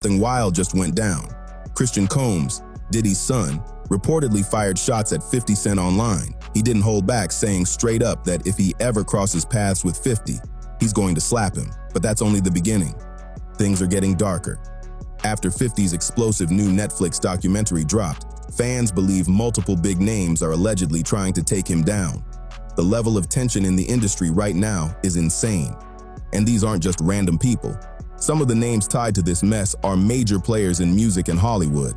something wild just went down. Christian Combs, Diddy's son, reportedly fired shots at 50 Cent online. He didn't hold back, saying straight up that if he ever crosses paths with 50, he's going to slap him. But that's only the beginning. Things are getting darker. After 50's explosive new Netflix documentary dropped, fans believe multiple big names are allegedly trying to take him down. The level of tension in the industry right now is insane. And these aren't just random people. Some of the names tied to this mess are major players in music and Hollywood.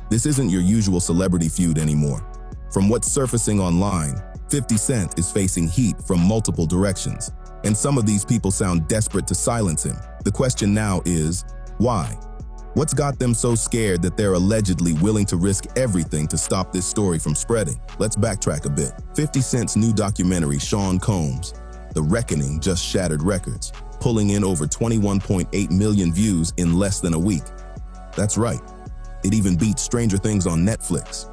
This isn't your usual celebrity feud anymore. From what's surfacing online, 50 Cent is facing heat from multiple directions, and some of these people sound desperate to silence him. The question now is, why? What's got them so scared that they're allegedly willing to risk everything to stop this story from spreading? Let's backtrack a bit. 50 Cent's new documentary, Sean Combs, The Reckoning, just shattered records, pulling in over 21.8 million views in less than a week. That's right. It even beat Stranger Things on Netflix.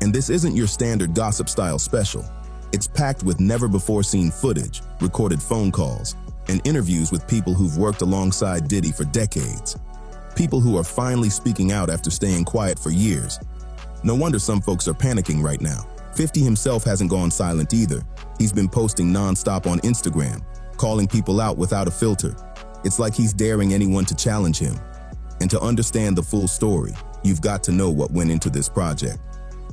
And this isn't your standard gossip-style special. It's packed with never-before-seen footage, recorded phone calls, and interviews with people who've worked alongside Diddy for decades. People who are finally speaking out after staying quiet for years. No wonder some folks are panicking right now. 50 himself hasn't gone silent either. He's been posting non-stop on Instagram, calling people out without a filter. It's like he's daring anyone to challenge him. And to understand the full story, you've got to know what went into this project.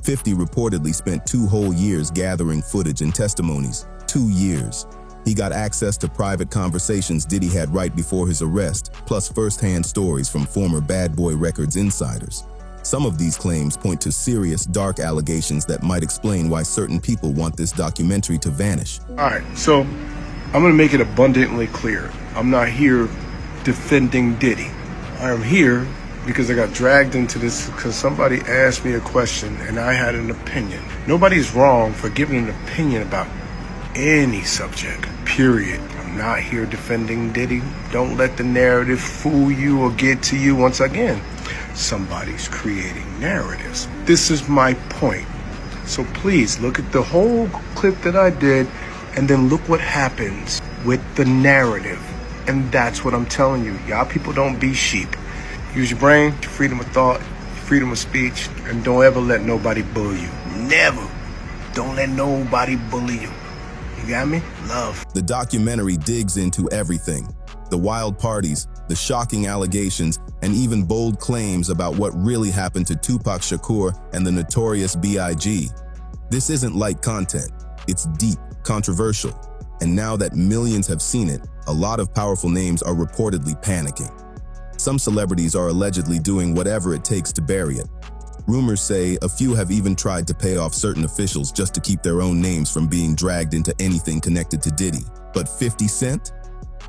50 reportedly spent 2 whole years gathering footage and testimonies. 2 years. He got access to private conversations Diddy had right before his arrest, plus first-hand stories from former Bad Boy Records insiders. Some of these claims point to serious, dark allegations that might explain why certain people want this documentary to vanish. All right, so I'm going to make it abundantly clear. I'm not here defending Diddy. I am here because I got dragged into this because somebody asked me a question and I had an opinion. Nobody's wrong for giving an opinion about any subject, period. I'm not here defending Diddy. Don't let the narrative fool you or get to you. Once again, somebody's creating narratives. This is my point. So please look at the whole clip that I did and then look what happens with the narrative. And that's what I'm telling you. Y'all people don't be sheep. Use your brain, freedom of thought, freedom of speech, and don't ever let nobody bully you. Never. Don't let nobody bully you. You got me? Love. The documentary digs into everything. The wild parties, the shocking allegations, and even bold claims about what really happened to Tupac Shakur and the notorious B.I.G. This isn't light content. It's deep, controversial. And now that millions have seen it, a lot of powerful names are reportedly panicking. Some celebrities are allegedly doing whatever it takes to bury it. Rumors say a few have even tried to pay off certain officials just to keep their own names from being dragged into anything connected to Diddy. But 50 Cent?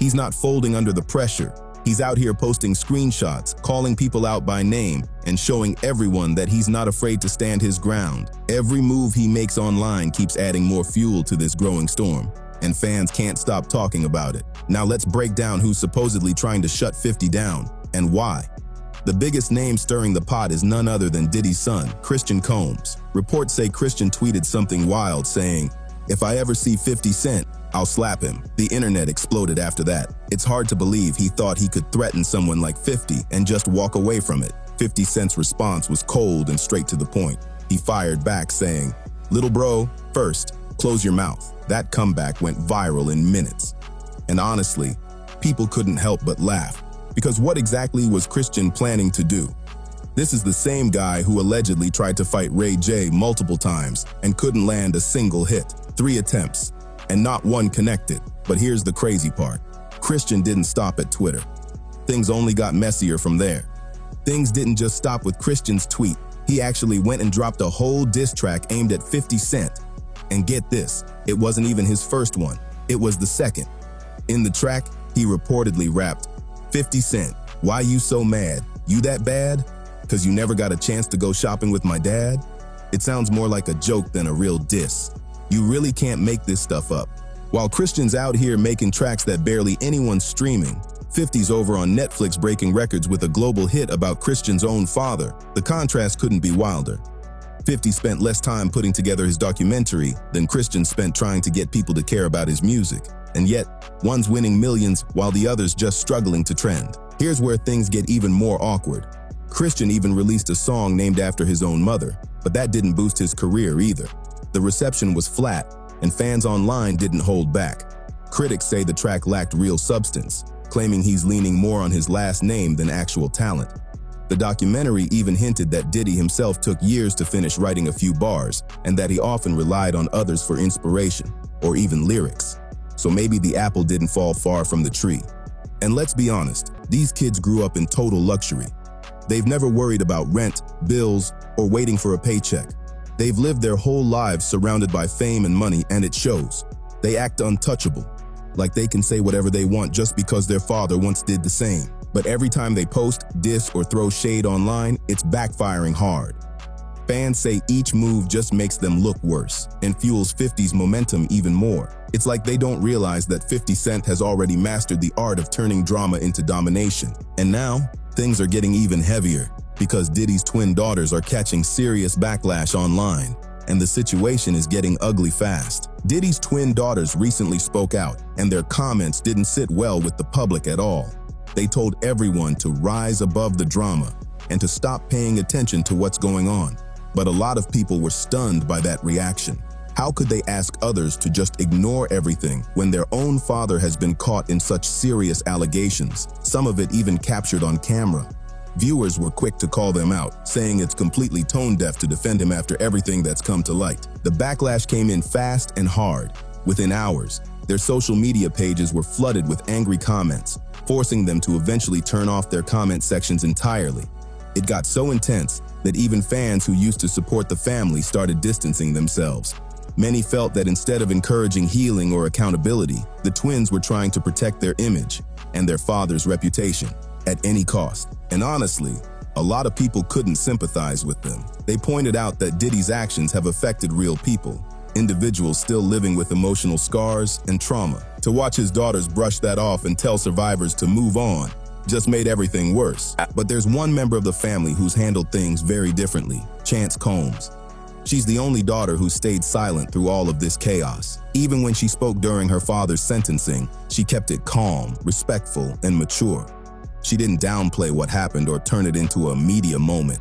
He's not folding under the pressure. He's out here posting screenshots, calling people out by name, and showing everyone that he's not afraid to stand his ground. Every move he makes online keeps adding more fuel to this growing storm, and fans can't stop talking about it. Now let's break down who's supposedly trying to shut 50 down, and why. The biggest name stirring the pot is none other than Diddy's son, Christian Combs. Reports say Christian tweeted something wild saying, "If I ever see 50 Cent, I'll slap him." The internet exploded after that. It's hard to believe he thought he could threaten someone like 50 and just walk away from it. 50 Cent's response was cold and straight to the point. He fired back saying, "Little bro, first, close your mouth." That comeback went viral in minutes. And honestly, people couldn't help but laugh. Because what exactly was Christian planning to do? This is the same guy who allegedly tried to fight Ray J multiple times and couldn't land a single hit. 3 attempts, and not one connected. But here's the crazy part. Christian didn't stop at Twitter. Things only got messier from there. Things didn't just stop with Christian's tweet. He actually went and dropped a whole diss track aimed at 50 Cent. And get this, it wasn't even his first one. It was the second. In the track, he reportedly rapped, "50 Cent, why you so mad? You that bad? 'Cause you never got a chance to go shopping with my dad?" It sounds more like a joke than a real diss. You really can't make this stuff up. While Christian's out here making tracks that barely anyone's streaming, 50's over on Netflix breaking records with a global hit about Christian's own father. The contrast couldn't be wilder. 50 spent less time putting together his documentary than Christian spent trying to get people to care about his music. And yet, one's winning millions while the other's just struggling to trend. Here's where things get even more awkward. Christian even released a song named after his own mother, but that didn't boost his career either. The reception was flat, and fans online didn't hold back. Critics say the track lacked real substance, claiming he's leaning more on his last name than actual talent. The documentary even hinted that Diddy himself took years to finish writing a few bars, and that he often relied on others for inspiration, or even lyrics. So maybe the apple didn't fall far from the tree. And let's be honest, these kids grew up in total luxury. They've never worried about rent, bills, or waiting for a paycheck. They've lived their whole lives surrounded by fame and money, and it shows. They act untouchable, like they can say whatever they want just because their father once did the same. But every time they post, diss, or throw shade online, it's backfiring hard. Fans say each move just makes them look worse and fuels 50's momentum even more. It's like they don't realize that 50 Cent has already mastered the art of turning drama into domination. And now, things are getting even heavier because Diddy's twin daughters are catching serious backlash online, and the situation is getting ugly fast. Diddy's twin daughters recently spoke out, and their comments didn't sit well with the public at all. They told everyone to rise above the drama and to stop paying attention to what's going on. But a lot of people were stunned by that reaction. How could they ask others to just ignore everything when their own father has been caught in such serious allegations, some of it even captured on camera? Viewers were quick to call them out, saying it's completely tone-deaf to defend him after everything that's come to light. The backlash came in fast and hard. Within hours, their social media pages were flooded with angry comments, forcing them to eventually turn off their comment sections entirely. It got so intense that even fans who used to support the family started distancing themselves. Many felt that instead of encouraging healing or accountability, the twins were trying to protect their image and their father's reputation at any cost. And honestly, a lot of people couldn't sympathize with them. They pointed out that Diddy's actions have affected real people, individuals still living with emotional scars and trauma. To watch his daughters brush that off and tell survivors to move on just made everything worse. But there's one member of the family who's handled things very differently, Chance Combs. She's the only daughter who stayed silent through all of this chaos. Even when she spoke during her father's sentencing, she kept it calm, respectful, and mature. She didn't downplay what happened or turn it into a media moment.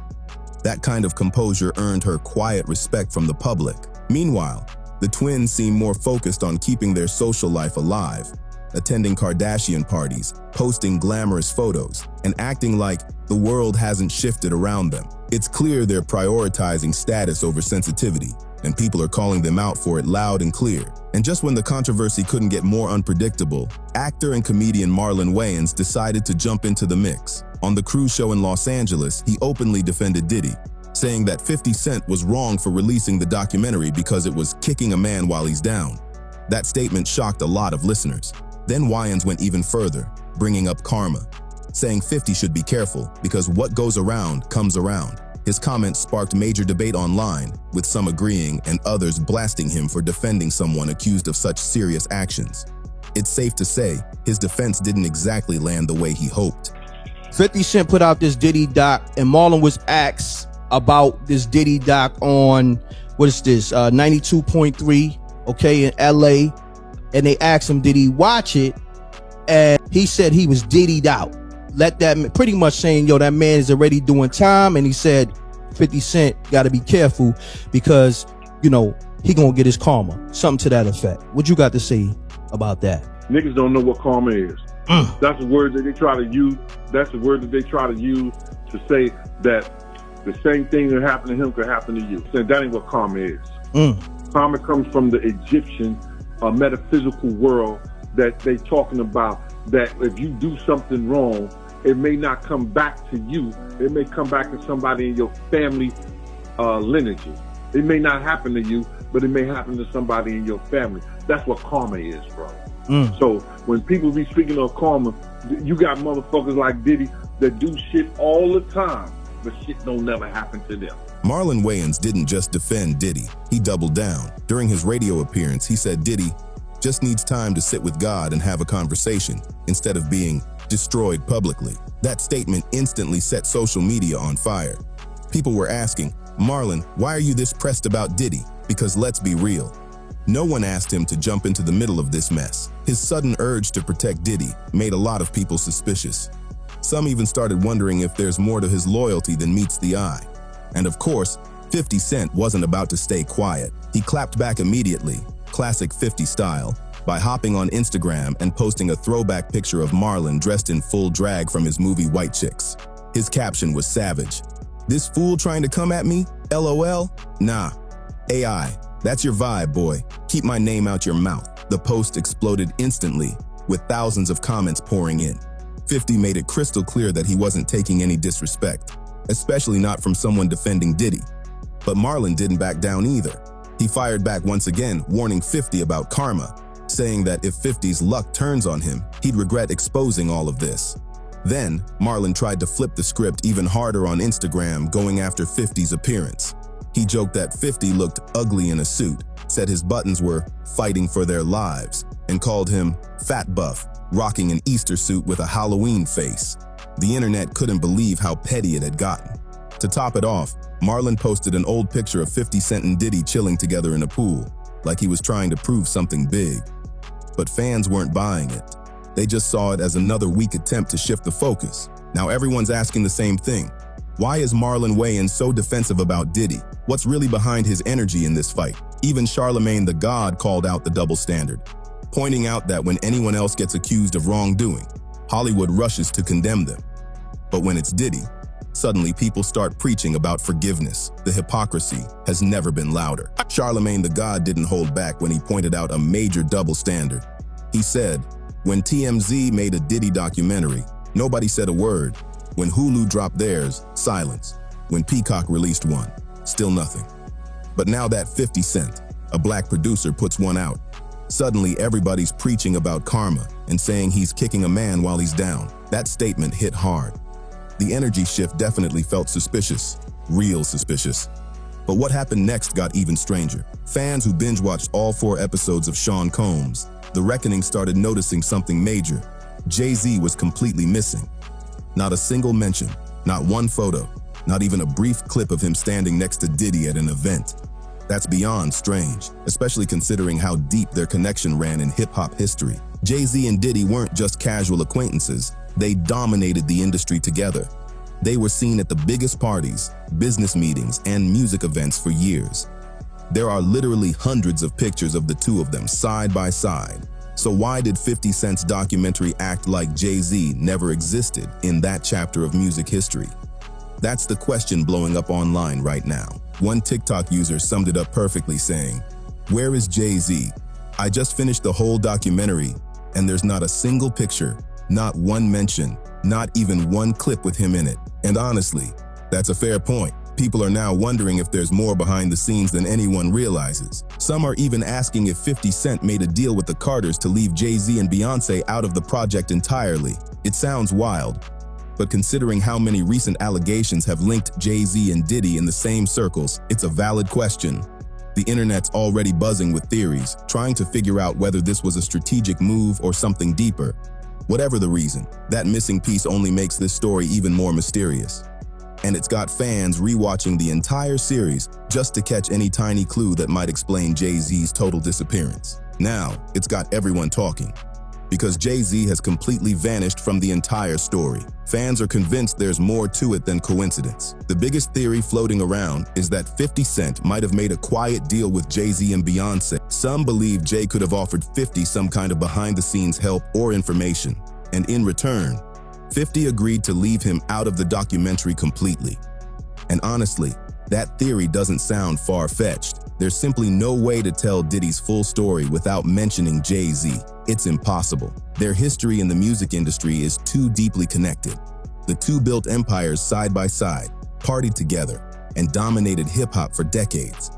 That kind of composure earned her quiet respect from the public. Meanwhile, the twins seem more focused on keeping their social life alive, attending Kardashian parties, posting glamorous photos, and acting like the world hasn't shifted around them. It's clear they're prioritizing status over sensitivity, and people are calling them out for it loud and clear. And just when the controversy couldn't get more unpredictable, actor and comedian Marlon Wayans decided to jump into the mix. On the cruise show in Los Angeles, he openly defended Diddy, saying that 50 Cent was wrong for releasing the documentary because it was kicking a man while he's down. That statement shocked a lot of listeners. Then Wayans went even further, bringing up karma, saying 50 should be careful because what goes around comes around. His comments sparked major debate online, with some agreeing and others blasting him for defending someone accused of such serious actions. It's safe to say his defense didn't exactly land the way he hoped. 50 Cent put out this Diddy doc, and Marlon was asked about this Diddy doc on, what is this, 92.3, okay, in LA. And they asked him, did he watch it? And he said he was diddied out. Let that, pretty much saying, yo, that man is already doing time. And he said 50 Cent got to be careful because, you know, he gonna get his karma. Something to that effect. What you got to say about that? Niggas don't know what karma is. That's the word that they try to use. That's the word that they try to use to say that the same thing that happened to him could happen to you. So that ain't what karma is. Karma comes from the Egyptian metaphysical world that they talking about, that if you do something wrong, it may not come back to you. It may come back to somebody in your family lineage. It may not happen to you, but it may happen to somebody in your family. That's what karma is, bro. So when people be speaking of karma, you got motherfuckers like Diddy that do shit all the time, but shit don't never happen to them. Marlon Wayans didn't just defend Diddy, he doubled down. During his radio appearance, he said Diddy just needs time to sit with God and have a conversation instead of being destroyed publicly. That statement instantly set social media on fire. People were asking, Marlon, why are you this pressed about Diddy? Because let's be real, no one asked him to jump into the middle of this mess. His sudden urge to protect Diddy made a lot of people suspicious. Some even started wondering if there's more to his loyalty than meets the eye. And of course, 50 Cent wasn't about to stay quiet. He clapped back immediately, classic 50 style, by hopping on Instagram and posting a throwback picture of Marlon dressed in full drag from his movie White Chicks. His caption was savage. "This fool trying to come at me? LOL? Nah. AI, that's your vibe, boy. Keep my name out your mouth." The post exploded instantly, with thousands of comments pouring in. 50 made it crystal clear that he wasn't taking any disrespect, especially not from someone defending Diddy. But Marlon didn't back down either. He fired back once again, warning 50 about karma, saying that if 50's luck turns on him, he'd regret exposing all of this. Then, Marlon tried to flip the script even harder on Instagram, going after 50's appearance. He joked that 50 looked ugly in a suit, said his buttons were fighting for their lives, and called him fat buff, rocking an Easter suit with a Halloween face. The internet couldn't believe how petty it had gotten. To top it off, Marlon posted an old picture of 50 Cent and Diddy chilling together in a pool, like he was trying to prove something big. But fans weren't buying it. They just saw it as another weak attempt to shift the focus. Now everyone's asking the same thing. Why is Marlon Wayans so defensive about Diddy? What's really behind his energy in this fight? Even Charlemagne the God called out the double standard, pointing out that when anyone else gets accused of wrongdoing, Hollywood rushes to condemn them. But when it's Diddy, suddenly people start preaching about forgiveness. The hypocrisy has never been louder. Charlemagne the God didn't hold back when he pointed out a major double standard. He said, when TMZ made a Diddy documentary, nobody said a word. When Hulu dropped theirs, silence. When Peacock released one, still nothing. But now that 50 Cent, a black producer, puts one out, suddenly everybody's preaching about karma and saying he's kicking a man while he's down. That statement hit hard. The energy shift definitely felt suspicious, real suspicious. But what happened next got even stranger. Fans who binge-watched all 4 episodes of Sean Combs' The Reckoning started noticing something major. Jay-Z was completely missing. Not a single mention, not one photo, not even a brief clip of him standing next to Diddy at an event. That's beyond strange, especially considering how deep their connection ran in hip-hop history. Jay-Z and Diddy weren't just casual acquaintances, they dominated the industry together. They were seen at the biggest parties, business meetings, and music events for years. There are literally hundreds of pictures of the two of them side by side. So why did 50 Cent's documentary act like Jay-Z never existed in that chapter of music history? That's the question blowing up online right now. One TikTok user summed it up perfectly saying, "Where is Jay-Z? I just finished the whole documentary, and there's not a single picture, not one mention, not even one clip with him in it." And honestly, that's a fair point. People are now wondering if there's more behind the scenes than anyone realizes. Some are even asking if 50 Cent made a deal with the Carters to leave Jay-Z and Beyonce out of the project entirely. It sounds wild, but considering how many recent allegations have linked Jay-Z and Diddy in the same circles, it's a valid question. The internet's already buzzing with theories, trying to figure out whether this was a strategic move or something deeper. Whatever the reason, that missing piece only makes this story even more mysterious. And it's got fans rewatching the entire series just to catch any tiny clue that might explain Jay-Z's total disappearance. Now, it's got everyone talking, because Jay-Z has completely vanished from the entire story. Fans are convinced there's more to it than coincidence. The biggest theory floating around is that 50 Cent might have made a quiet deal with Jay-Z and Beyonce. Some believe Jay could have offered 50 some kind of behind-the-scenes help or information, and in return, 50 agreed to leave him out of the documentary completely. And honestly, that theory doesn't sound far-fetched. There's simply no way to tell Diddy's full story without mentioning Jay-Z. It's impossible. Their history in the music industry is too deeply connected. The two built empires side by side, partied together, and dominated hip-hop for decades.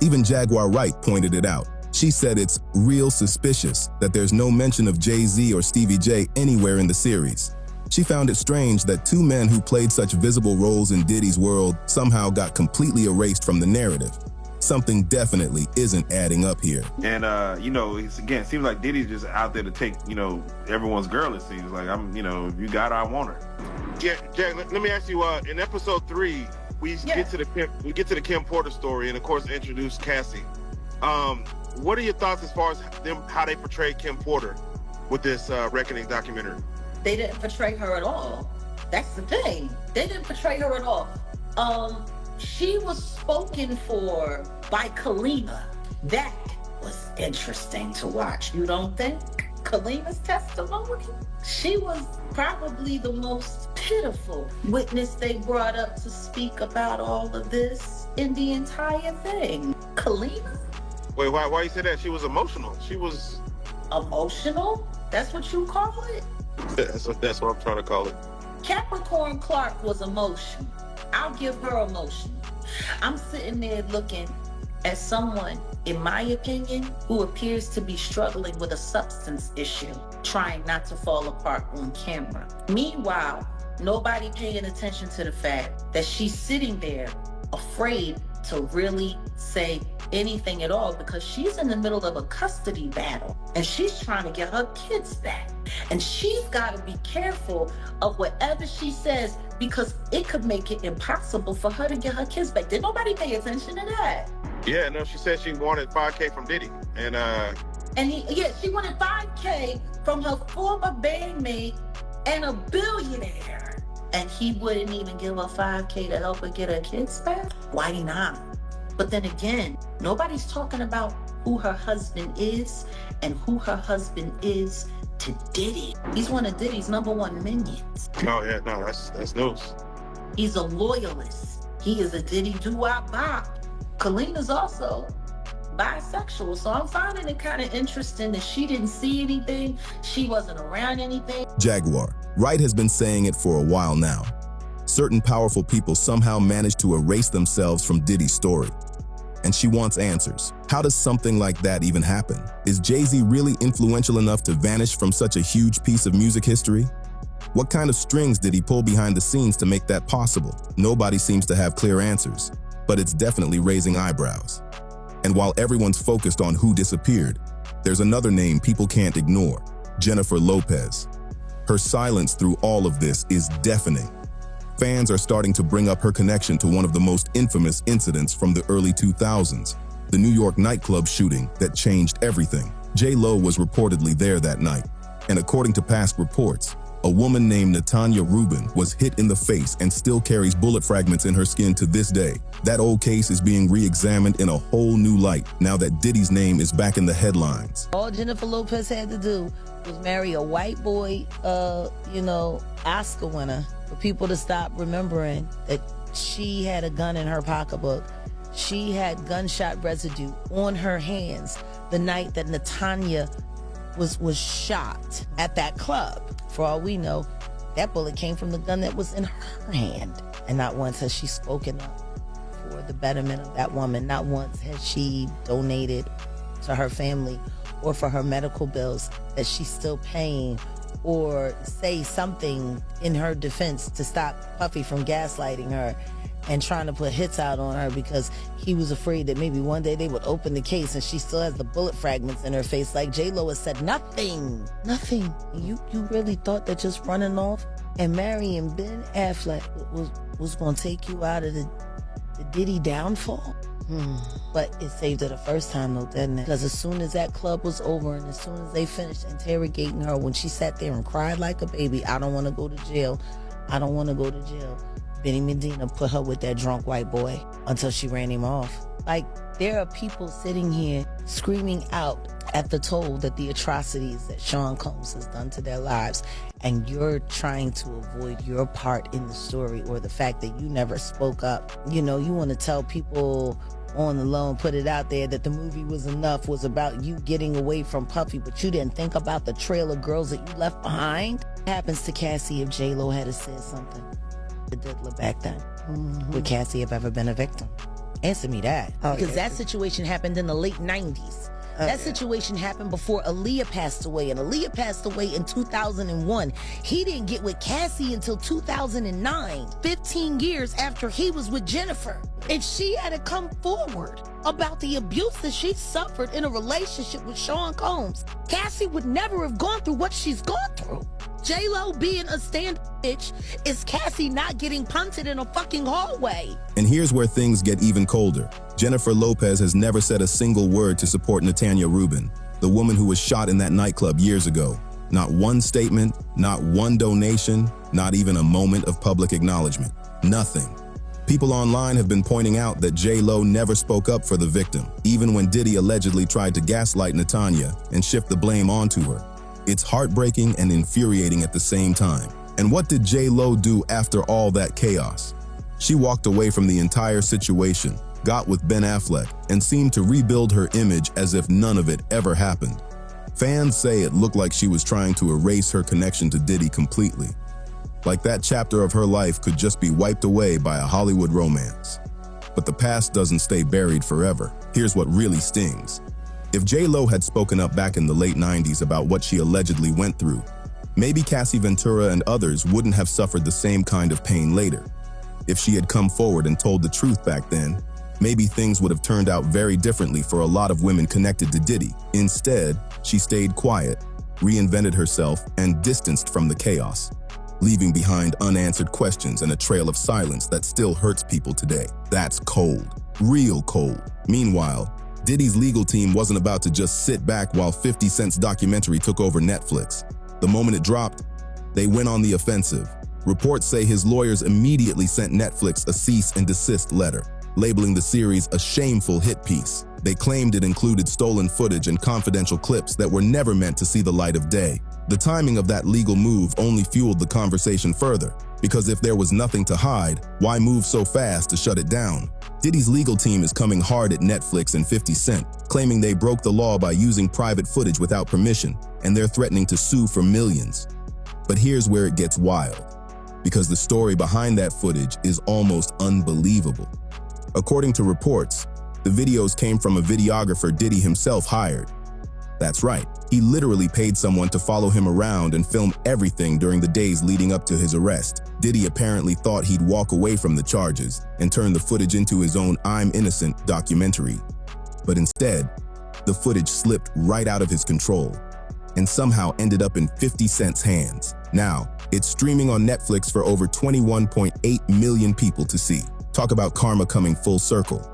Even Jaguar Wright pointed it out. She said it's real suspicious that there's no mention of Jay-Z or Stevie J anywhere in the series. She found it strange that two men who played such visible roles in Diddy's world somehow got completely erased from the narrative. Something definitely isn't adding up here. And, it seems like Diddy's just out there to take, everyone's girl, it seems like. If you got her, I want her. Yeah, Jack, let me ask you, in episode 3, we get to the Kim Porter story and, of course, introduce Cassie. What are your thoughts as far as how they portrayed Kim Porter with this Reckoning documentary? They didn't portray her at all. That's the thing. They didn't portray her at all. She was spoken for by Kalima. That was interesting to watch. You don't think? Kalima's testimony? She was probably the most pitiful witness they brought up to speak about all of this in the entire thing. Kalima? Wait, why you say that? She was emotional. She was emotional? That's what you call it? That's what I'm trying to call it. Capricorn Clark was emotional. I'll give her emotion. I'm sitting there looking at someone, in my opinion, who appears to be struggling with a substance issue, trying not to fall apart on camera. Meanwhile, nobody paying attention to the fact that she's sitting there afraid to really say anything at all because she's in the middle of a custody battle and she's trying to get her kids back. And she's got to be careful of whatever she says because it could make it impossible for her to get her kids back. Did nobody pay attention to that? Yeah, no, she said she wanted $5K from Diddy. She wanted $5K from her former bandmate and a billionaire. And he wouldn't even give her $5K to help her get her kids back? Why not? But then again, nobody's talking about who her husband is and who her husband is to Diddy. He's one of Diddy's #1 minions. Oh yeah, no, that's news. He's a loyalist. He is a Diddy do-wop-bop. Kalima's also bisexual, so I'm finding it kind of interesting that she didn't see anything, she wasn't around anything. Jaguar, Wright has been saying it for a while now. Certain powerful people somehow manage to erase themselves from Diddy's story. And she wants answers. How does something like that even happen? Is Jay-Z really influential enough to vanish from such a huge piece of music history? What kind of strings did he pull behind the scenes to make that possible? Nobody seems to have clear answers, but it's definitely raising eyebrows. And while everyone's focused on who disappeared, there's another name people can't ignore: Jennifer Lopez. Her silence through all of this is deafening. Fans are starting to bring up her connection to one of the most infamous incidents from the early 2000s, the New York nightclub shooting that changed everything. J-Lo was reportedly there that night, and according to past reports, a woman named Natanya Rubin was hit in the face and still carries bullet fragments in her skin to this day. That old case is being re-examined in a whole new light now that Diddy's name is back in the headlines. All Jennifer Lopez had to do was marry a white boy, Oscar winner, for people to stop remembering that she had a gun in her pocketbook. She had gunshot residue on her hands the night that Natanya was shot at that club. For all we know, that bullet came from the gun that was in her hand. And not once has she spoken up for the betterment of that woman. Not once has she donated to her family or for her medical bills that she's still paying, or say something in her defense to stop Puffy from gaslighting her and trying to put hits out on her because he was afraid that maybe one day they would open the case and she still has the bullet fragments in her face. Like J-Lo has said, nothing. You really thought that just running off and marrying Ben Affleck was going to take you out of the Diddy downfall? But it saved her the first time though, didn't it? Because as soon as that club was over and as soon as they finished interrogating her, when she sat there and cried like a baby, I don't want to go to jail. I don't want to go to jail. Benny Medina put her with that drunk white boy until she ran him off. Like, there are people sitting here screaming out at the toll that the atrocities that Sean Combs has done to their lives, and you're trying to avoid your part in the story or the fact that you never spoke up. You want to tell people on the low and put it out there that the movie was about you getting away from Puffy, but you didn't think about the trail of girls that you left behind. What happens to Cassie if J-Lo had said something? The diddler back then. Would Cassie have ever been a victim? Answer me that. Because that situation happened in the late 90s. That situation happened before Aaliyah passed away, and Aaliyah passed away in 2001. He didn't get with Cassie until 2009, 15 years after he was with Jennifer. And she had to come forward about the abuse that she suffered in a relationship with Sean Combs. Cassie would never have gone through what she's gone through. J-Lo being a stand bitch is Cassie not getting punted in a fucking hallway. And here's where things get even colder. Jennifer Lopez has never said a single word to support Natanya Rubin, the woman who was shot in that nightclub years ago. Not one statement, not one donation, not even a moment of public acknowledgement. Nothing. People online have been pointing out that J-Lo never spoke up for the victim, even when Diddy allegedly tried to gaslight Natanya and shift the blame onto her. It's heartbreaking and infuriating at the same time. And what did J-Lo do after all that chaos? She walked away from the entire situation, got with Ben Affleck, and seemed to rebuild her image as if none of it ever happened. Fans say it looked like she was trying to erase her connection to Diddy completely. Like that chapter of her life could just be wiped away by a Hollywood romance. But the past doesn't stay buried forever. Here's what really stings. If J-Lo had spoken up back in the late 90s about what she allegedly went through, maybe Cassie Ventura and others wouldn't have suffered the same kind of pain later. If she had come forward and told the truth back then, maybe things would have turned out very differently for a lot of women connected to Diddy. Instead, she stayed quiet, reinvented herself, and distanced from the chaos, leaving behind unanswered questions and a trail of silence that still hurts people today. That's cold, real cold. Meanwhile, Diddy's legal team wasn't about to just sit back while 50 Cent's documentary took over Netflix. The moment it dropped, they went on the offensive. Reports say his lawyers immediately sent Netflix a cease and desist letter, labeling the series a shameful hit piece. They claimed it included stolen footage and confidential clips that were never meant to see the light of day. The timing of that legal move only fueled the conversation further, because if there was nothing to hide, why move so fast to shut it down? Diddy's legal team is coming hard at Netflix and 50 Cent, claiming they broke the law by using private footage without permission, and they're threatening to sue for millions. But here's where it gets wild, because the story behind that footage is almost unbelievable. According to reports, the videos came from a videographer Diddy himself hired. That's right, he literally paid someone to follow him around and film everything during the days leading up to his arrest. Diddy apparently thought he'd walk away from the charges and turn the footage into his own I'm Innocent documentary. But instead, the footage slipped right out of his control and somehow ended up in 50 Cent's hands. Now, it's streaming on Netflix for over 21.8 million people to see. Talk about karma coming full circle.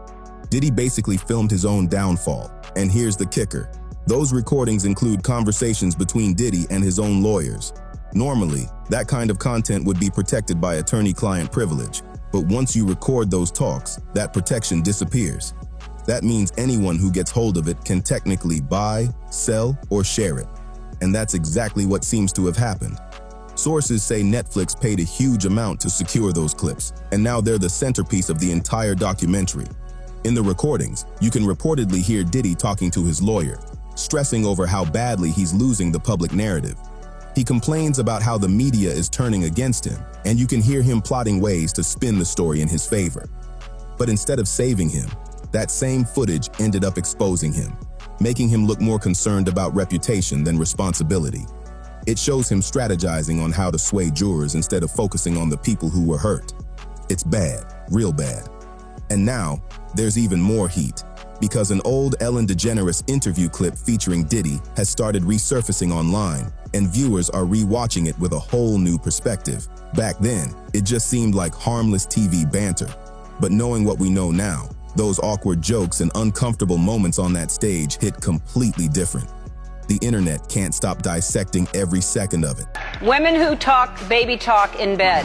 Diddy basically filmed his own downfall. And here's the kicker. Those recordings include conversations between Diddy and his own lawyers. Normally, that kind of content would be protected by attorney-client privilege. But once you record those talks, that protection disappears. That means anyone who gets hold of it can technically buy, sell, or share it. And that's exactly what seems to have happened. Sources say Netflix paid a huge amount to secure those clips, and now they're the centerpiece of the entire documentary. In the recordings, you can reportedly hear Diddy talking to his lawyer, stressing over how badly he's losing the public narrative. He complains about how the media is turning against him, and you can hear him plotting ways to spin the story in his favor. But instead of saving him, that same footage ended up exposing him, making him look more concerned about reputation than responsibility. It shows him strategizing on how to sway jurors instead of focusing on the people who were hurt. It's bad, real bad. And now, there's even more heat, because an old Ellen DeGeneres interview clip featuring Diddy has started resurfacing online, and viewers are rewatching it with a whole new perspective. Back then, it just seemed like harmless TV banter. But knowing what we know now, those awkward jokes and uncomfortable moments on that stage hit completely different. The internet can't stop dissecting every second of it. Women who talk baby talk in bed.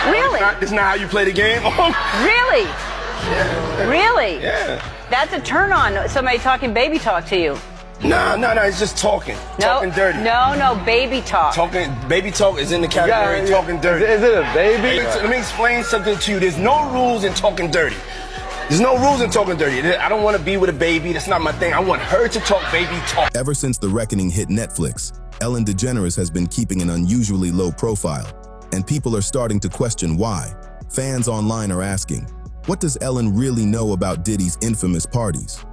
Really? It's not how you play the game. Really? Yeah. Really? Yeah. That's a turn on, somebody talking baby talk to you. No, it's just talking. Talking dirty. No, baby talk. Baby talk is in the category of talking dirty. Is it a baby? Let me explain something to you. There's no rules in talking dirty. There's no rules in talking dirty. I don't want to be with a baby. That's not my thing. I want her to talk baby talk. Ever since The Reckoning hit Netflix, Ellen DeGeneres has been keeping an unusually low profile, and people are starting to question why. Fans online are asking, what does Ellen really know about Diddy's infamous parties?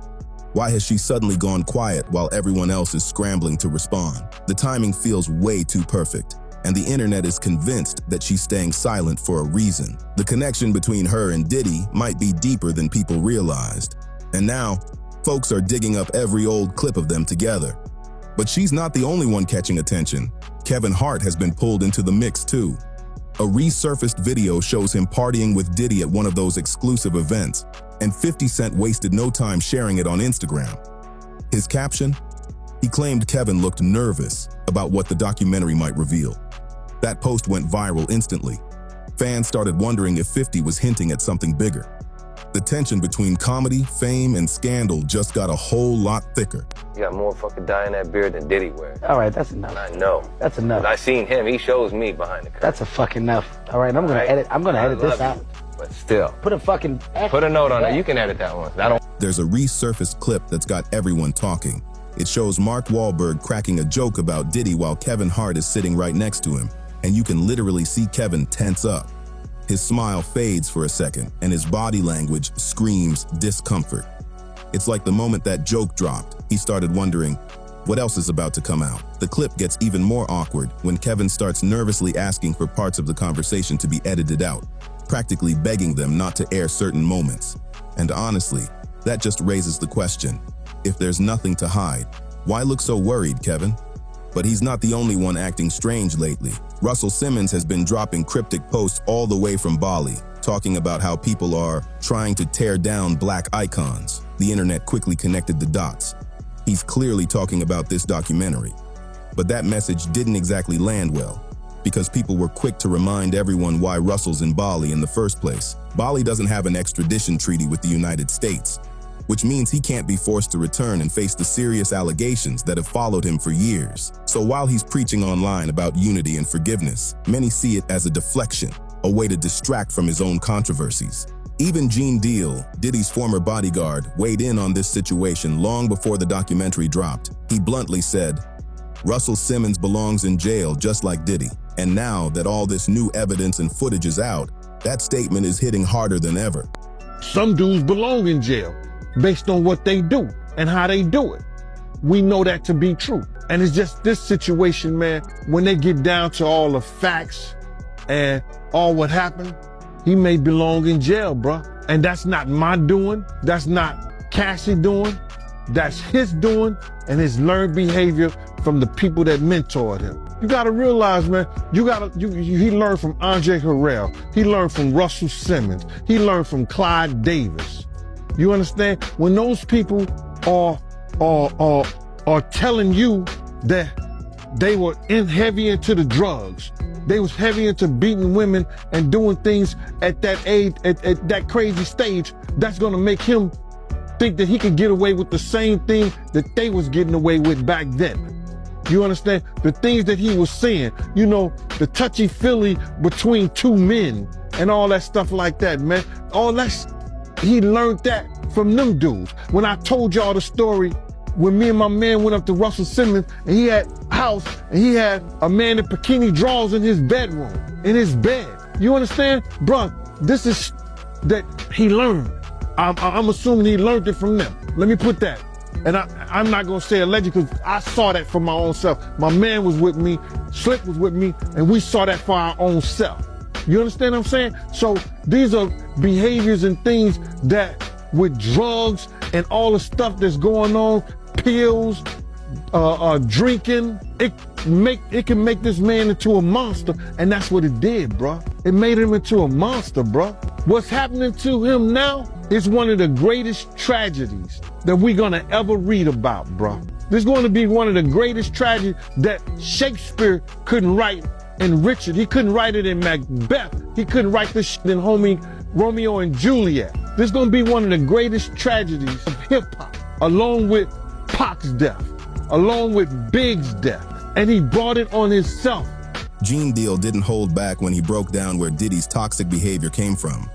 Why has she suddenly gone quiet while everyone else is scrambling to respond? The timing feels way too perfect, and the internet is convinced that she's staying silent for a reason. The connection between her and Diddy might be deeper than people realized. And now, folks are digging up every old clip of them together. But she's not the only one catching attention. Kevin Hart has been pulled into the mix too. A resurfaced video shows him partying with Diddy at one of those exclusive events, and 50 Cent wasted no time sharing it on Instagram. His caption, He claimed Kevin looked nervous about what the documentary might reveal. That post went viral instantly. Fans started wondering if 50 was hinting at something bigger. The tension between comedy, fame, and scandal just got a whole lot thicker. You got more fucking dye in that beard than Diddy wears. All right, that's enough. And I know. That's enough. I seen him. He shows me behind the curtain. That's a fucking enough. All right, I'm gonna edit. I'm gonna edit this out. But still, Put a fucking. put a note on it. You can edit that one. I don't. There's a resurfaced clip that's got everyone talking. It shows Mark Wahlberg cracking a joke about Diddy while Kevin Hart is sitting right next to him, and you can literally see Kevin tense up. His smile fades for a second, and his body language screams discomfort. It's like the moment that joke dropped, he started wondering, what else is about to come out? The clip gets even more awkward when Kevin starts nervously asking for parts of the conversation to be edited out, practically begging them not to air certain moments. And honestly, that just raises the question, if there's nothing to hide, why look so worried, Kevin? But he's not the only one acting strange lately. Russell Simmons has been dropping cryptic posts all the way from Bali, talking about how people are trying to tear down black icons. The internet quickly connected the dots. He's clearly talking about this documentary. But that message didn't exactly land well, because people were quick to remind everyone why Russell's in Bali in the first place. Bali doesn't have an extradition treaty with the United States, which means he can't be forced to return and face the serious allegations that have followed him for years. So while he's preaching online about unity and forgiveness, many see it as a deflection, a way to distract from his own controversies. Even Gene Deal, Diddy's former bodyguard, weighed in on this situation long before the documentary dropped. He bluntly said, "Russell Simmons belongs in jail just like Diddy. And now that all this new evidence and footage is out, that statement is hitting harder than ever." Some dudes belong in jail based on what they do and how they do it. We know that to be true. And it's just this situation, man, when they get down to all the facts and all what happened, he may belong in jail, bruh. And that's not my doing. That's not Cassie doing. That's his doing and his learned behavior from the people that mentored him. You gotta realize, man, he learned from Andre Harrell. He learned from Russell Simmons. He learned from Clyde Davis. You understand? When those people are telling you that they were heavy into the drugs, they was heavy into beating women and doing things at that age, at that crazy stage, that's gonna make him think that he could get away with the same thing that they was getting away with back then. You understand? The things that he was saying, you know, the touchy-feely between two men and all that stuff like that, man. All that, he learned that from them dudes. When I told y'all the story, when me and my man went up to Russell Simmons and he had a house and he had a man in bikini drawers in his bedroom, in his bed. You understand? Bruh, this is that he learned. I'm assuming he learned it from them. Let me put that. And I'm not gonna say alleged because I saw that for my own self. My man was with me, Slick was with me, and we saw that for our own self. You understand what I'm saying? So these are behaviors and things that with drugs and all the stuff that's going on, pills, drinking, it can make this man into a monster, and that's what it did, bro. It made him into a monster, bro. What's happening to him now is one of the greatest tragedies that we're gonna ever read about, bro. This is going to be one of the greatest tragedies that Shakespeare couldn't write in Richard. He couldn't write it in Macbeth. He couldn't write this shit in Romeo and Juliet. This is going to be one of the greatest tragedies of hip-hop, along with Pac's death, along with Big's death. And he brought it on himself. Gene Deal didn't hold back when he broke down where Diddy's toxic behavior came from.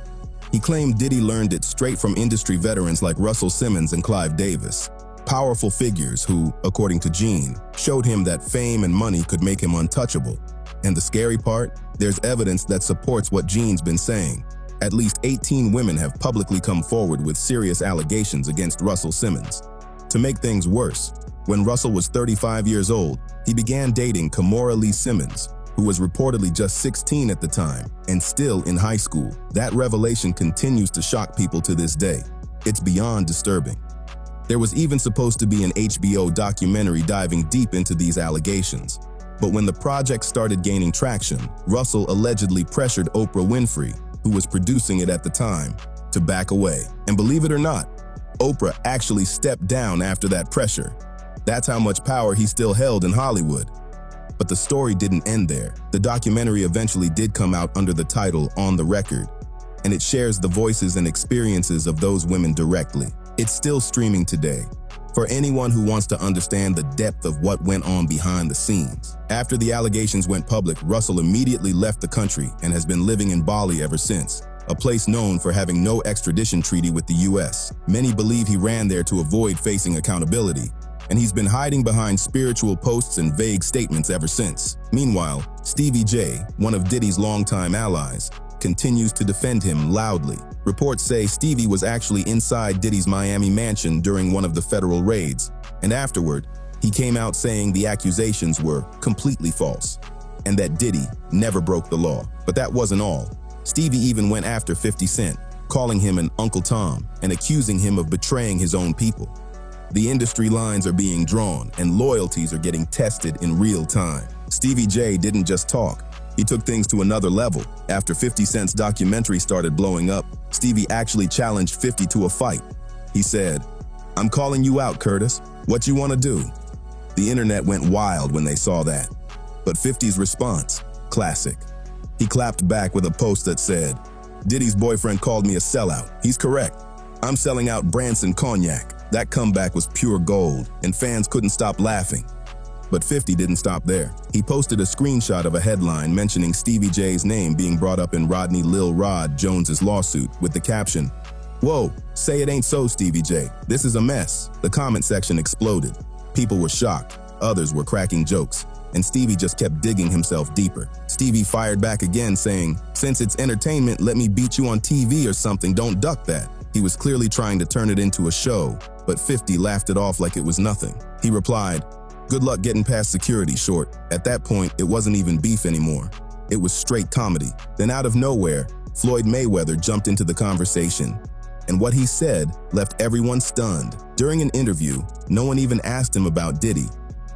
He claimed Diddy learned it straight from industry veterans like Russell Simmons and Clive Davis, powerful figures who, according to Gene, showed him that fame and money could make him untouchable. And the scary part? There's evidence that supports what Gene's been saying. At least 18 women have publicly come forward with serious allegations against Russell Simmons. To make things worse, when Russell was 35 years old, he began dating Kimora Lee Simmons, who was reportedly just 16 at the time and still in high school. That revelation continues to shock people to this day. It's beyond disturbing. There was even supposed to be an HBO documentary diving deep into these allegations. But when the project started gaining traction, Russell allegedly pressured Oprah Winfrey, who was producing it at the time, to back away. And believe it or not, Oprah actually stepped down after that pressure. That's how much power he still held in Hollywood. But the story didn't end there. The documentary eventually did come out under the title On the Record, and it shares the voices and experiences of those women directly. It's still streaming today, for anyone who wants to understand the depth of what went on behind the scenes. After the allegations went public, Russell immediately left the country and has been living in Bali ever since, a place known for having no extradition treaty with the US. Many believe he ran there to avoid facing accountability, and he's been hiding behind spiritual posts and vague statements ever since. Meanwhile, Stevie J, one of Diddy's longtime allies, continues to defend him loudly. Reports say Stevie was actually inside Diddy's Miami mansion during one of the federal raids, and afterward, he came out saying the accusations were completely false, and that Diddy never broke the law. But that wasn't all. Stevie even went after 50 Cent, calling him an Uncle Tom and accusing him of betraying his own people. The industry lines are being drawn and loyalties are getting tested in real time. Stevie J didn't just talk. He took things to another level. After 50 Cent's documentary started blowing up, Stevie actually challenged 50 to a fight. He said, "I'm calling you out, Curtis. What you want to do?" The internet went wild when they saw that. But 50's response, classic. He clapped back with a post that said, "Diddy's boyfriend called me a sellout. He's correct. I'm selling out Branson Cognac." That comeback was pure gold, and fans couldn't stop laughing. But 50 didn't stop there. He posted a screenshot of a headline mentioning Stevie J's name being brought up in Rodney Lil Rod Jones's lawsuit with the caption, "Whoa, say it ain't so, Stevie J. This is a mess." The comment section exploded. People were shocked, others were cracking jokes, and Stevie just kept digging himself deeper. Stevie fired back again saying, "Since it's entertainment, let me beat you on TV or something, don't duck that." He was clearly trying to turn it into a show, but 50 laughed it off like it was nothing. He replied, "Good luck getting past security, short." At that point, it wasn't even beef anymore. It was straight comedy. Then out of nowhere, Floyd Mayweather jumped into the conversation, and what he said left everyone stunned. During an interview, no one even asked him about Diddy,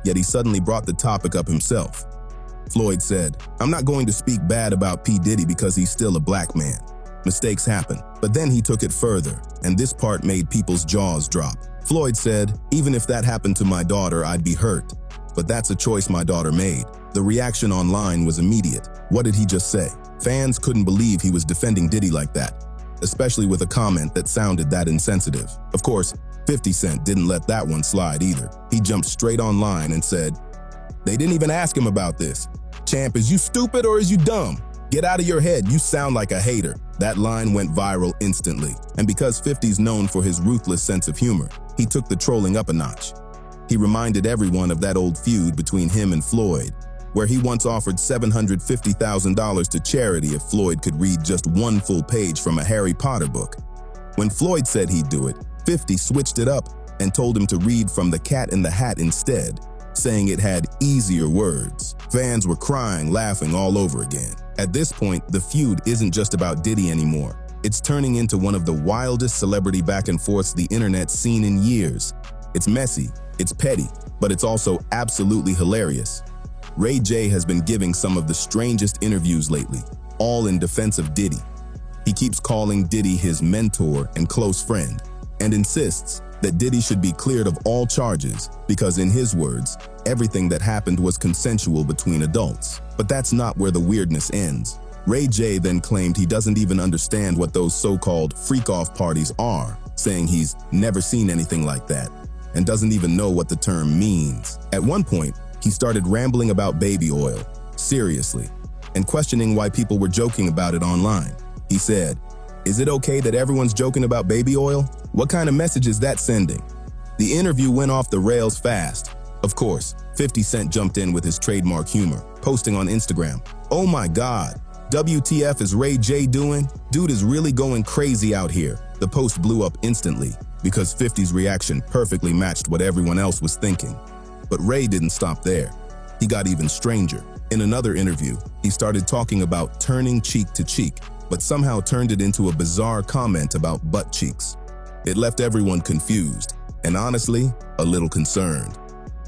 yet he suddenly brought the topic up himself. Floyd said, "I'm not going to speak bad about P. Diddy because he's still a black man. Mistakes happen." But then he took it further, and this part made people's jaws drop. Floyd said, "Even if that happened to my daughter, I'd be hurt. But that's a choice my daughter made." The reaction online was immediate. What did he just say? Fans couldn't believe he was defending Diddy like that, especially with a comment that sounded that insensitive. Of course, 50 Cent didn't let that one slide either. He jumped straight online and said, "They didn't even ask him about this. Champ, is you stupid or is you dumb? Get out of your head, you sound like a hater." That line went viral instantly. And because 50's known for his ruthless sense of humor, he took the trolling up a notch. He reminded everyone of that old feud between him and Floyd, where he once offered $750,000 to charity if Floyd could read just one full page from a Harry Potter book. When Floyd said he'd do it, 50 switched it up and told him to read from The Cat in the Hat instead, saying it had easier words. Fans were crying, laughing all over again. At this point, the feud isn't just about Diddy anymore. It's turning into one of the wildest celebrity back and forths the internet's seen in years. It's messy, it's petty, but it's also absolutely hilarious. Ray J has been giving some of the strangest interviews lately, all in defense of Diddy. He keeps calling Diddy his mentor and close friend, and insists that Diddy should be cleared of all charges because, in his words, everything that happened was consensual between adults. But that's not where the weirdness ends. Ray J then claimed he doesn't even understand what those so-called freak-off parties are, saying he's never seen anything like that and doesn't even know what the term means. At one point, he started rambling about baby oil, seriously, and questioning why people were joking about it online. He said, "Is it okay that everyone's joking about baby oil? What kind of message is that sending?" The interview went off the rails fast. Of course, 50 Cent jumped in with his trademark humor, posting on Instagram, "Oh my God, WTF is Ray J doing? Dude is really going crazy out here." The post blew up instantly because 50's reaction perfectly matched what everyone else was thinking. But Ray didn't stop there. He got even stranger. In another interview, he started talking about turning cheek to cheek, but somehow turned it into a bizarre comment about butt cheeks. It left everyone confused, and honestly, a little concerned.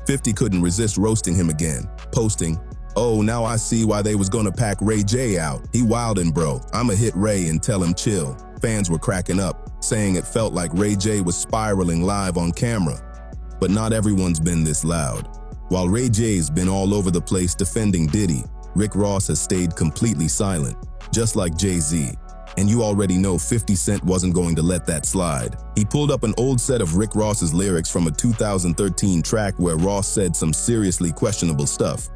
50 couldn't resist roasting him again, posting, "Oh, now I see why they was gonna pack Ray J out. He wildin', bro. I'ma hit Ray and tell him chill." Fans were cracking up, saying it felt like Ray J was spiraling live on camera. But not everyone's been this loud. While Ray J's been all over the place defending Diddy, Rick Ross has stayed completely silent, just like Jay-Z. And you already know 50 Cent wasn't going to let that slide. He pulled up an old set of Rick Ross's lyrics from a 2013 track where Ross said some seriously questionable stuff,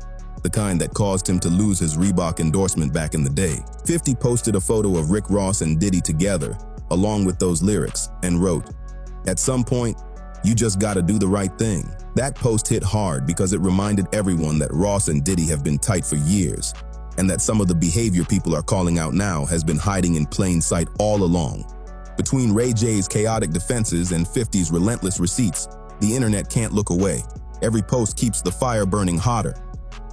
the kind that caused him to lose his Reebok endorsement back in the day. 50 posted a photo of Rick Ross and Diddy together, along with those lyrics, and wrote, "At some point, you just gotta do the right thing." That post hit hard because it reminded everyone that Ross and Diddy have been tight for years, and that some of the behavior people are calling out now has been hiding in plain sight all along. Between Ray J's chaotic defenses and 50's relentless receipts, the internet can't look away. Every post keeps the fire burning hotter.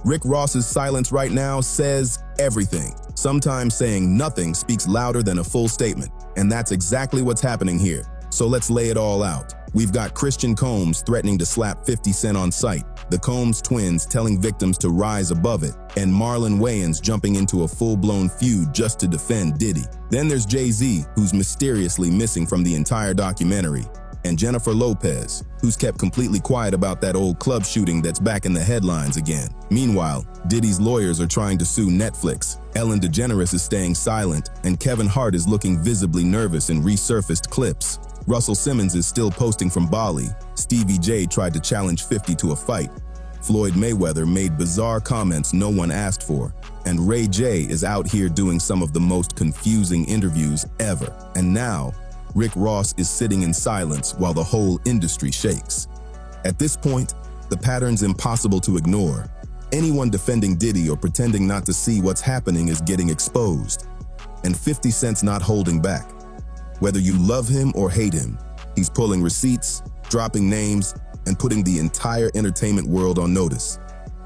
Rick Ross's silence right now says everything. Sometimes saying nothing speaks louder than a full statement, and that's exactly what's happening here. So let's lay it all out. We've got Christian Combs threatening to slap 50 Cent on sight, the Combs twins telling victims to rise above it, and Marlon Wayans jumping into a full-blown feud just to defend Diddy. Then there's Jay-Z, who's mysteriously missing from the entire documentary, and Jennifer Lopez, who's kept completely quiet about that old club shooting that's back in the headlines again. Meanwhile, Diddy's lawyers are trying to sue Netflix, Ellen DeGeneres is staying silent, and Kevin Hart is looking visibly nervous in resurfaced clips. Russell Simmons is still posting from Bali. Stevie J tried to challenge 50 to a fight. Floyd Mayweather made bizarre comments no one asked for. And Ray J is out here doing some of the most confusing interviews ever. And now, Rick Ross is sitting in silence while the whole industry shakes. At this point, the pattern's impossible to ignore. Anyone defending Diddy or pretending not to see what's happening is getting exposed. And 50 Cent's not holding back. Whether you love him or hate him, he's pulling receipts, dropping names, and putting the entire entertainment world on notice.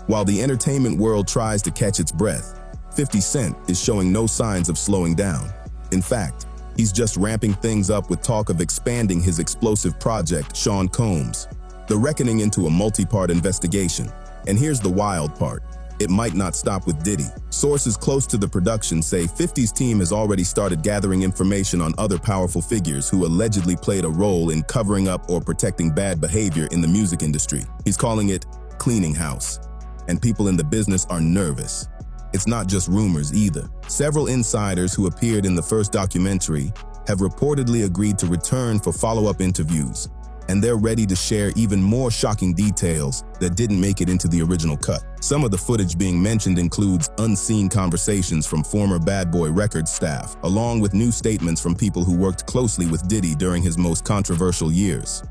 While the entertainment world tries to catch its breath, 50 Cent is showing no signs of slowing down. In fact, he's just ramping things up with talk of expanding his explosive project, Sean Combs, the reckoning into a multi-part investigation. And here's the wild part. It might not stop with Diddy. Sources close to the production say 50's team has already started gathering information on other powerful figures who allegedly played a role in covering up or protecting bad behavior in the music industry. He's calling it cleaning house. And people in the business are nervous. It's not just rumors either. Several insiders who appeared in the first documentary have reportedly agreed to return for follow-up interviews, and they're ready to share even more shocking details that didn't make it into the original cut. Some of the footage being mentioned includes unseen conversations from former Bad Boy Records staff, along with new statements from people who worked closely with Diddy during his most controversial years.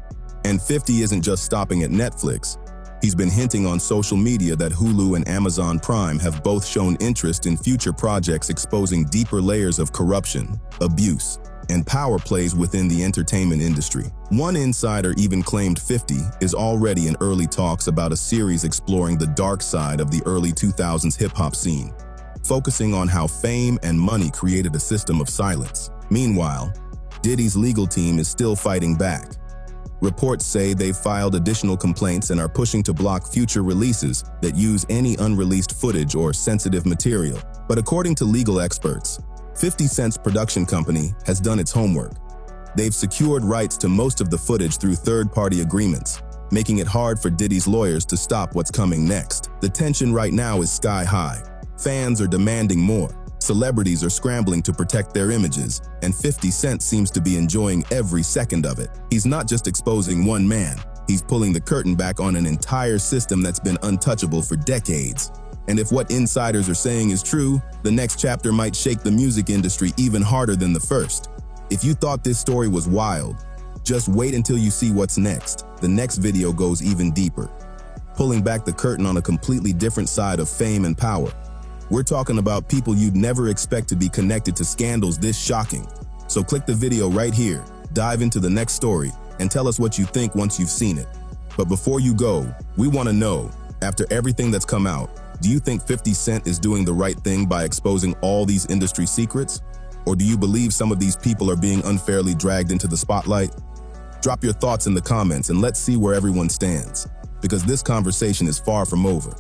And 50 isn't just stopping at Netflix. He's been hinting on social media that Hulu and Amazon Prime have both shown interest in future projects exposing deeper layers of corruption, abuse, and power plays within the entertainment industry. One insider even claimed 50 is already in early talks about a series exploring the dark side of the early 2000s hip-hop scene, focusing on how fame and money created a system of silence. Meanwhile, Diddy's legal team is still fighting back. Reports say they've filed additional complaints and are pushing to block future releases that use any unreleased footage or sensitive material. But according to legal experts, 50 Cent's production company has done its homework. They've secured rights to most of the footage through third-party agreements, making it hard for Diddy's lawyers to stop what's coming next. The tension right now is sky high. Fans are demanding more. Celebrities are scrambling to protect their images, and 50 Cent seems to be enjoying every second of it. He's not just exposing one man, he's pulling the curtain back on an entire system that's been untouchable for decades. And if what insiders are saying is true, the next chapter might shake the music industry even harder than the first. If you thought this story was wild, just wait until you see what's next. The next video goes even deeper, pulling back the curtain on a completely different side of fame and power. We're talking about people you'd never expect to be connected to scandals this shocking. So click the video right here, dive into the next story, and tell us what you think once you've seen it. But before you go, we want to know, after everything that's come out, do you think 50 Cent is doing the right thing by exposing all these industry secrets? Or do you believe some of these people are being unfairly dragged into the spotlight? Drop your thoughts in the comments and let's see where everyone stands, because this conversation is far from over.